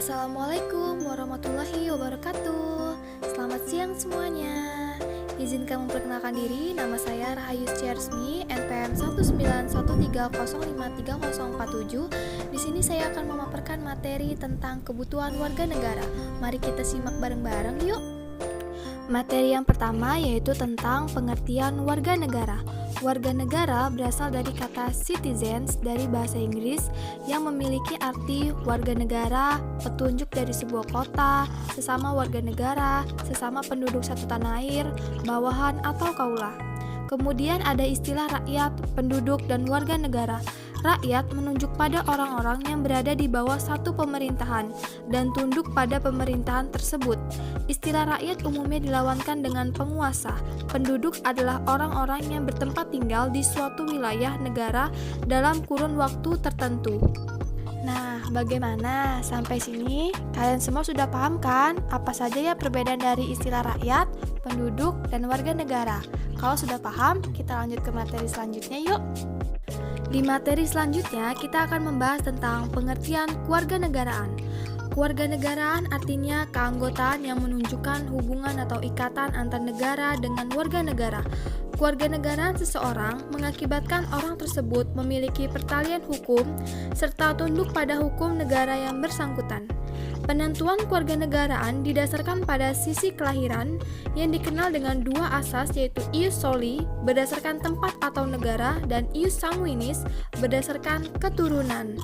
Assalamualaikum warahmatullahi wabarakatuh. Selamat siang semuanya. Izinkan memperkenalkan diri, nama saya Rahayu Ciarsmi, NPM 19130530047. Di sini saya akan memaparkan materi tentang kebutuhan warga negara. Mari kita simak bareng-bareng yuk. Materi yang pertama yaitu tentang pengertian warga negara. Warga negara berasal dari kata citizens dari bahasa Inggris yang memiliki arti warga negara, petunjuk dari sebuah kota, sesama warga negara, sesama penduduk satu tanah air, bawahan atau kaulah. Kemudian ada istilah rakyat, penduduk, dan warga negara. Rakyat menunjuk pada orang-orang yang berada di bawah satu pemerintahan dan tunduk pada pemerintahan tersebut. Istilah rakyat umumnya dilawankan dengan penguasa. Penduduk adalah orang-orang yang bertempat tinggal di suatu wilayah negara dalam kurun waktu tertentu. Nah, bagaimana? Sampai sini kalian semua sudah paham kan? Apa saja ya perbedaan dari istilah rakyat, penduduk, dan warga negara? Kalau sudah paham, kita lanjut ke materi selanjutnya yuk. Di materi selanjutnya, kita akan membahas tentang pengertian kewarganegaraan. Kewarganegaraan artinya keanggotaan yang menunjukkan hubungan atau ikatan antar negara dengan warga negara. Kewarganegaraan seseorang mengakibatkan orang tersebut memiliki pertalian hukum serta tunduk pada hukum negara yang bersangkutan. Penentuan kewarganegaraan didasarkan pada sisi kelahiran yang dikenal dengan dua asas yaitu ius soli berdasarkan tempat atau negara dan ius sanguinis berdasarkan keturunan.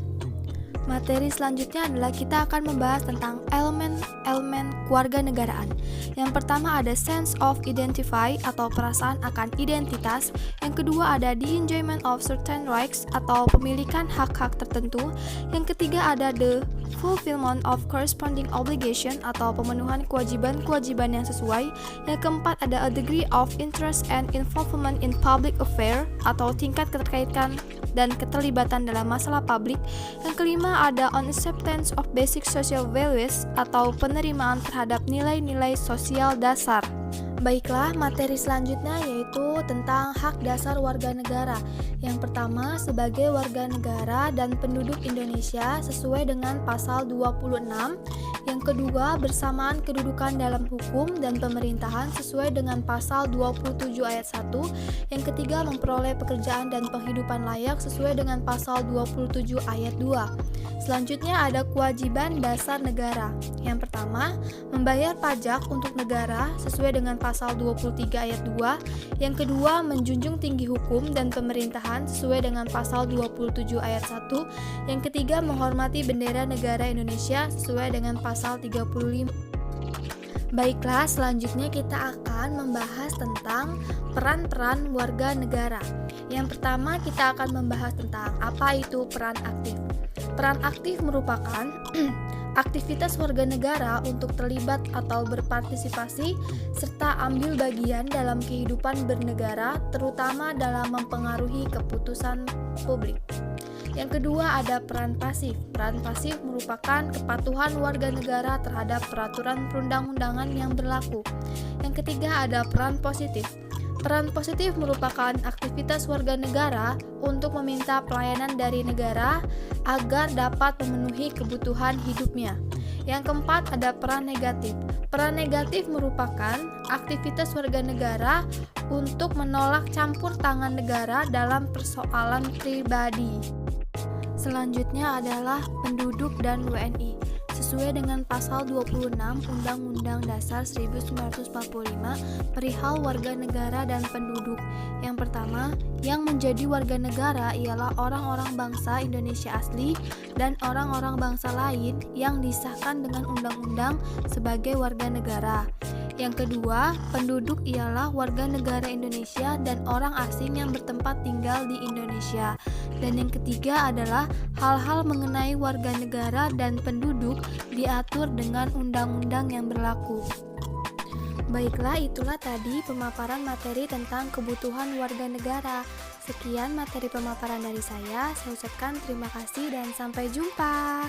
Materi selanjutnya adalah kita akan membahas tentang elemen-elemen kewarganegaraan. Yang pertama ada sense of identify atau perasaan akan identitas. Yang kedua ada the enjoyment of certain rights atau pemilikan hak-hak tertentu. Yang ketiga ada the fulfillment of corresponding obligation atau pemenuhan kewajiban-kewajiban yang sesuai. Yang keempat ada a degree of interest and involvement in public affair atau tingkat keterkaitan dan keterlibatan dalam masalah publik. Yang kelima ada on acceptance of basic social values atau penerimaan terhadap nilai-nilai sosial dasar. Baiklah, materi selanjutnya yaitu tentang hak dasar warga negara. Yang pertama, sebagai warga negara dan penduduk Indonesia sesuai dengan pasal 26. Yang kedua, bersamaan kedudukan dalam hukum dan pemerintahan sesuai dengan pasal 27 ayat 1. Yang ketiga, memperoleh pekerjaan dan penghidupan layak sesuai dengan pasal 27 ayat 2. Selanjutnya ada kewajiban dasar negara. Yang pertama, membayar pajak untuk negara sesuai dengan pasal 23 ayat 2. Yang kedua, menjunjung tinggi hukum dan pemerintahan sesuai dengan pasal 27 ayat 1. Yang ketiga, menghormati bendera negara Indonesia sesuai dengan pasal 35. Baiklah, selanjutnya kita akan membahas tentang peran-peran warga negara. Yang pertama, kita akan membahas tentang apa itu peran aktif. Peran aktif merupakan aktivitas warga negara untuk terlibat atau berpartisipasi serta ambil bagian dalam kehidupan bernegara, terutama dalam mempengaruhi keputusan publik. Yang kedua ada peran pasif. Peran pasif merupakan kepatuhan warga negara terhadap peraturan perundang-undangan yang berlaku. Yang ketiga ada peran positif. Peran positif merupakan aktivitas warga negara untuk meminta pelayanan dari negara agar dapat memenuhi kebutuhan hidupnya. Yang keempat ada peran negatif. Peran negatif merupakan aktivitas warga negara untuk menolak campur tangan negara dalam persoalan pribadi. Selanjutnya adalah penduduk dan WNI. Sesuai dengan pasal 26 Undang-Undang Dasar 1945 perihal warga negara dan penduduk. Yang pertama, yang menjadi warga negara ialah orang-orang bangsa Indonesia asli dan orang-orang bangsa lain yang disahkan dengan undang-undang sebagai warga negara. Yang kedua, penduduk ialah warga negara Indonesia dan orang asing yang bertempat tinggal di Indonesia. Dan yang ketiga adalah hal-hal mengenai warga negara dan penduduk diatur dengan undang-undang yang berlaku. Baiklah, itulah tadi pemaparan materi tentang kebutuhan warga negara. Sekian materi pemaparan dari saya ucapkan terima kasih dan sampai jumpa.